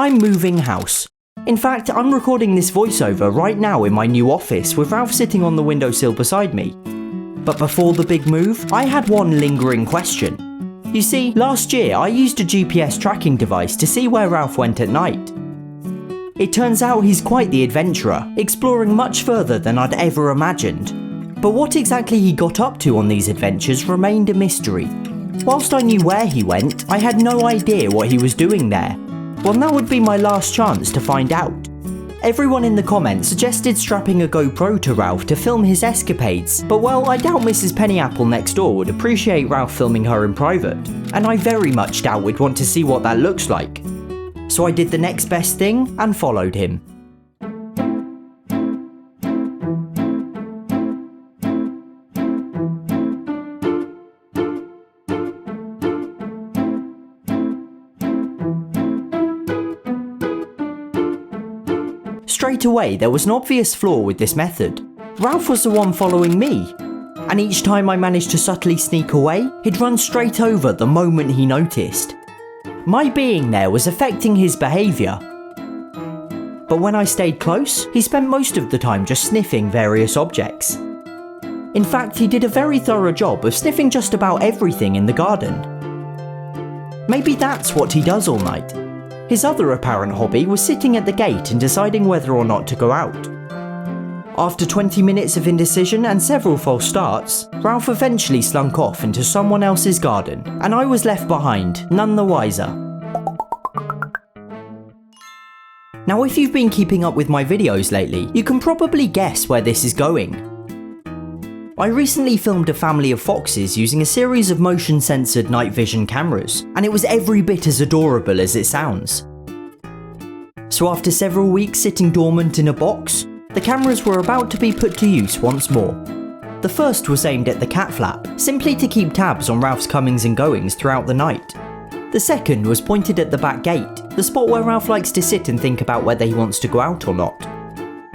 I'm moving house. In fact, I'm recording this voiceover right now in my new office with Ralph sitting on the windowsill beside me. But before the big move, I had one lingering question. You see, last year I used a GPS tracking device to see where Ralph went at night. It turns out he's quite the adventurer, exploring much further than I'd ever imagined. But what exactly he got up to on these adventures remained a mystery. Whilst I knew where he went, I had no idea what he was doing there. Well, now would be my last chance to find out. Everyone in the comments suggested strapping a GoPro to Ralph to film his escapades, but well, I doubt Mrs. Pennyapple next door would appreciate Ralph filming her in private, and I very much doubt we'd want to see what that looks like. So I did the next best thing and followed him. Straight away, there was an obvious flaw with this method. Ralph was the one following me, and each time I managed to subtly sneak away, he'd run straight over the moment he noticed. My being there was affecting his behaviour. But when I stayed close, he spent most of the time just sniffing various objects. In fact, he did a very thorough job of sniffing just about everything in the garden. Maybe that's what he does all night. His other apparent hobby was sitting at the gate and deciding whether or not to go out. After 20 minutes of indecision and several false starts, Ralph eventually slunk off into someone else's garden, and I was left behind, none the wiser. Now, if you've been keeping up with my videos lately, you can probably guess where this is going. I recently filmed a family of foxes using a series of motion-censored night vision cameras, and it was every bit as adorable as it sounds. So after several weeks sitting dormant in a box, the cameras were about to be put to use once more. The first was aimed at the cat flap, simply to keep tabs on Ralph's comings and goings throughout the night. The second was pointed at the back gate, the spot where Ralph likes to sit and think about whether he wants to go out or not.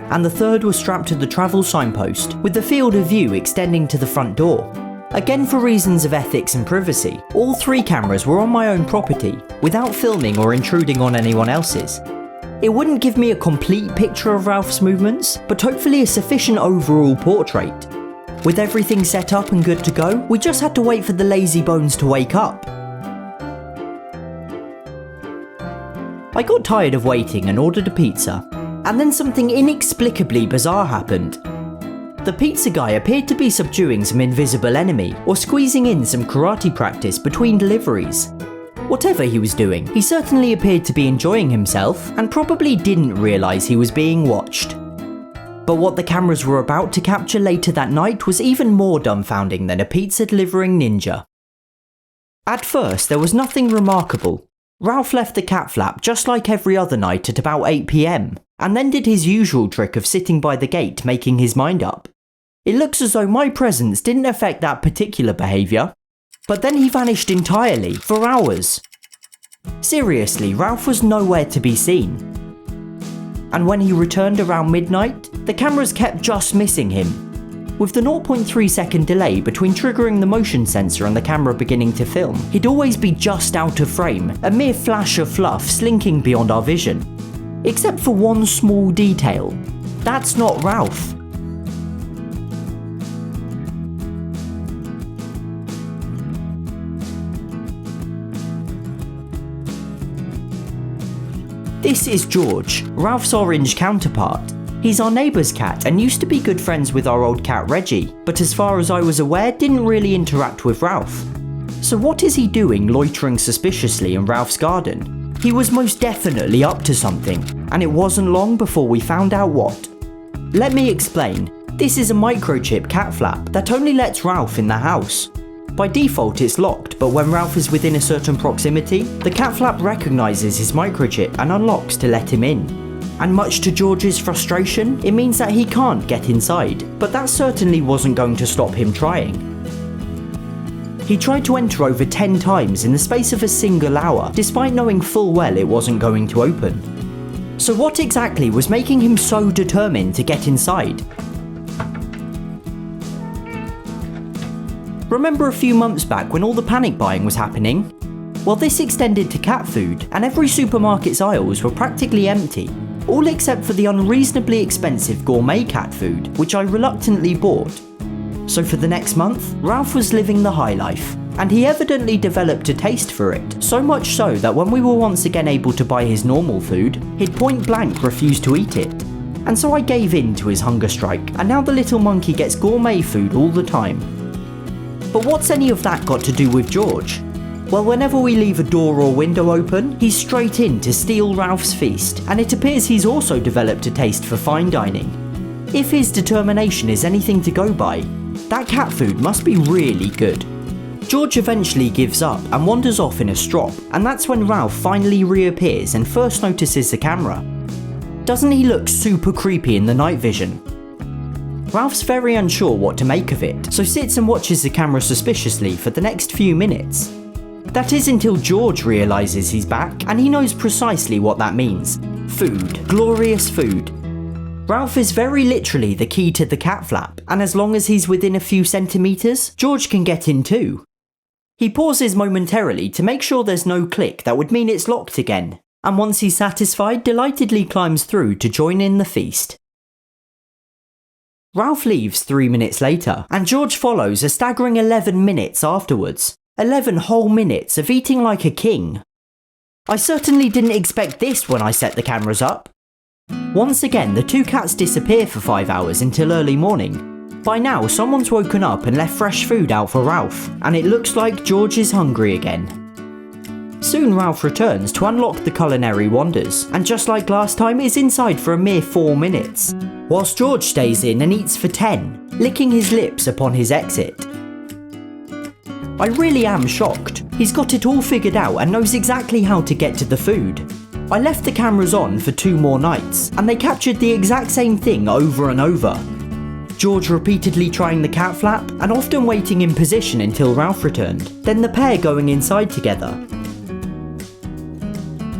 And the third was strapped to the travel signpost, with the field of view extending to the front door. Again, for reasons of ethics and privacy, all three cameras were on my own property, without filming or intruding on anyone else's. It wouldn't give me a complete picture of Ralph's movements, but hopefully a sufficient overall portrait. With everything set up and good to go, we just had to wait for the lazy bones to wake up. I got tired of waiting and ordered a pizza. And then something inexplicably bizarre happened. The pizza guy appeared to be subduing some invisible enemy, or squeezing in some karate practice between deliveries. Whatever he was doing, he certainly appeared to be enjoying himself, and probably didn't realise he was being watched. But what the cameras were about to capture later that night was even more dumbfounding than a pizza delivering ninja. At first, there was nothing remarkable. Ralph left the cat flap just like every other night at about 8 PM, and then did his usual trick of sitting by the gate making his mind up. It looks as though my presence didn't affect that particular behaviour, but then he vanished entirely, for hours. Seriously, Ralph was nowhere to be seen. And when he returned around midnight, the cameras kept just missing him. With the 0.3 second delay between triggering the motion sensor and the camera beginning to film, he'd always be just out of frame, a mere flash of fluff slinking beyond our vision. Except for one small detail. That's not Ralph. This is George, Ralph's orange counterpart. He's our neighbour's cat and used to be good friends with our old cat Reggie, but as far as I was aware didn't really interact with Ralph. So what is he doing loitering suspiciously in Ralph's garden? He was most definitely up to something, and it wasn't long before we found out what. Let me explain. This is a microchip cat flap that only lets Ralph in the house. By default it's locked, but when Ralph is within a certain proximity, the cat flap recognises his microchip and unlocks to let him in. And much to George's frustration, it means that he can't get inside, but that certainly wasn't going to stop him trying. He tried to enter over 10 times in the space of a single hour, despite knowing full well it wasn't going to open. So what exactly was making him so determined to get inside? Remember a few months back when all the panic buying was happening? Well, this extended to cat food, and every supermarket's aisles were practically empty, all except for the unreasonably expensive gourmet cat food, which I reluctantly bought. So for the next month, Ralph was living the high life, and he evidently developed a taste for it, so much so that when we were once again able to buy his normal food, he'd point blank refuse to eat it. And so I gave in to his hunger strike, and now the little monkey gets gourmet food all the time. But what's any of that got to do with George? Well, whenever we leave a door or window open, he's straight in to steal Ralph's feast, and it appears he's also developed a taste for fine dining. If his determination is anything to go by, that cat food must be really good. George eventually gives up and wanders off in a strop, and that's when Ralph finally reappears and first notices the camera. Doesn't he look super creepy in the night vision? Ralph's very unsure what to make of it, so sits and watches the camera suspiciously for the next few minutes. That is until George realises he's back, and he knows precisely what that means. Food. Glorious food. Ralph is very literally the key to the cat flap, and as long as he's within a few centimetres, George can get in too. He pauses momentarily to make sure there's no click that would mean it's locked again, and once he's satisfied, delightedly climbs through to join in the feast. Ralph leaves 3 minutes later, and George follows a staggering 11 minutes afterwards. 11 whole minutes of eating like a king. I certainly didn't expect this when I set the cameras up. Once again, the two cats disappear for 5 hours until early morning. By now, someone's woken up and left fresh food out for Ralph, and it looks like George is hungry again. Soon Ralph returns to unlock the culinary wonders, and just like last time is inside for a mere 4 minutes, whilst George stays in and eats for 10, licking his lips upon his exit. I really am shocked. He's got it all figured out and knows exactly how to get to the food. I left the cameras on for 2 more nights, and they captured the exact same thing over and over. George repeatedly trying the cat flap, and often waiting in position until Ralph returned, then the pair going inside together.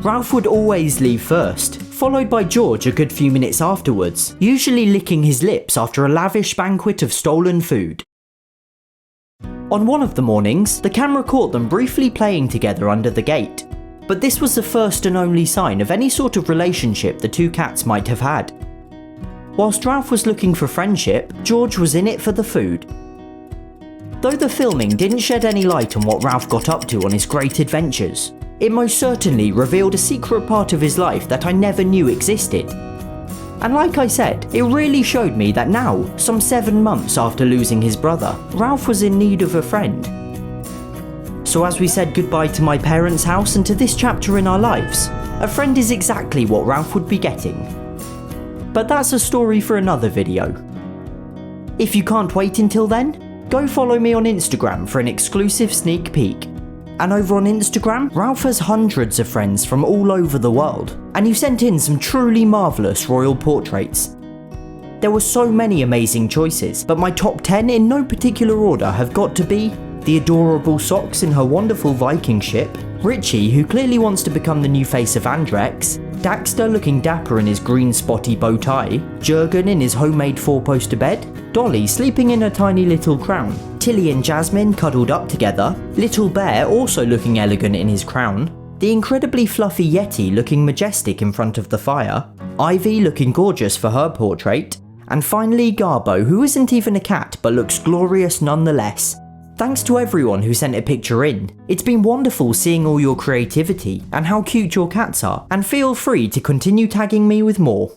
Ralph would always leave first, followed by George a good few minutes afterwards, usually licking his lips after a lavish banquet of stolen food. On one of the mornings, the camera caught them briefly playing together under the gate, but this was the first and only sign of any sort of relationship the two cats might have had. Whilst Ralph was looking for friendship, George was in it for the food. Though the filming didn't shed any light on what Ralph got up to on his great adventures, it most certainly revealed a secret part of his life that I never knew existed. And like I said, it really showed me that now, some 7 months after losing his brother, Ralph was in need of a friend. So as we said goodbye to my parents' house and to this chapter in our lives, a friend is exactly what Ralph would be getting. But that's a story for another video. If you can't wait until then, go follow me on Instagram for an exclusive sneak peek. And over on Instagram, Ralph has hundreds of friends from all over the world, and you sent in some truly marvellous royal portraits. There were so many amazing choices, but my top 10 in no particular order have got to be the adorable Socks in her wonderful Viking ship, Richie who clearly wants to become the new face of Andrex, Daxter looking dapper in his green spotty bow tie, Jurgen in his homemade 4-poster bed, Dolly sleeping in her tiny little crown, Tilly and Jasmine cuddled up together, Little Bear also looking elegant in his crown, the incredibly fluffy Yeti looking majestic in front of the fire, Ivy looking gorgeous for her portrait, and finally Garbo, who isn't even a cat but looks glorious nonetheless. Thanks to everyone who sent a picture in. It's been wonderful seeing all your creativity and how cute your cats are, and feel free to continue tagging me with more.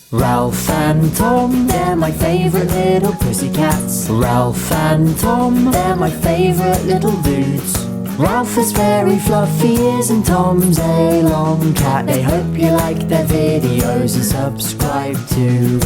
Ralph and Tom, they're my favourite little pussycats. Ralph and Tom, they're my favourite little dudes. Ralph has very fluffy ears and Tom's a long cat. They hope you like their videos and subscribe too.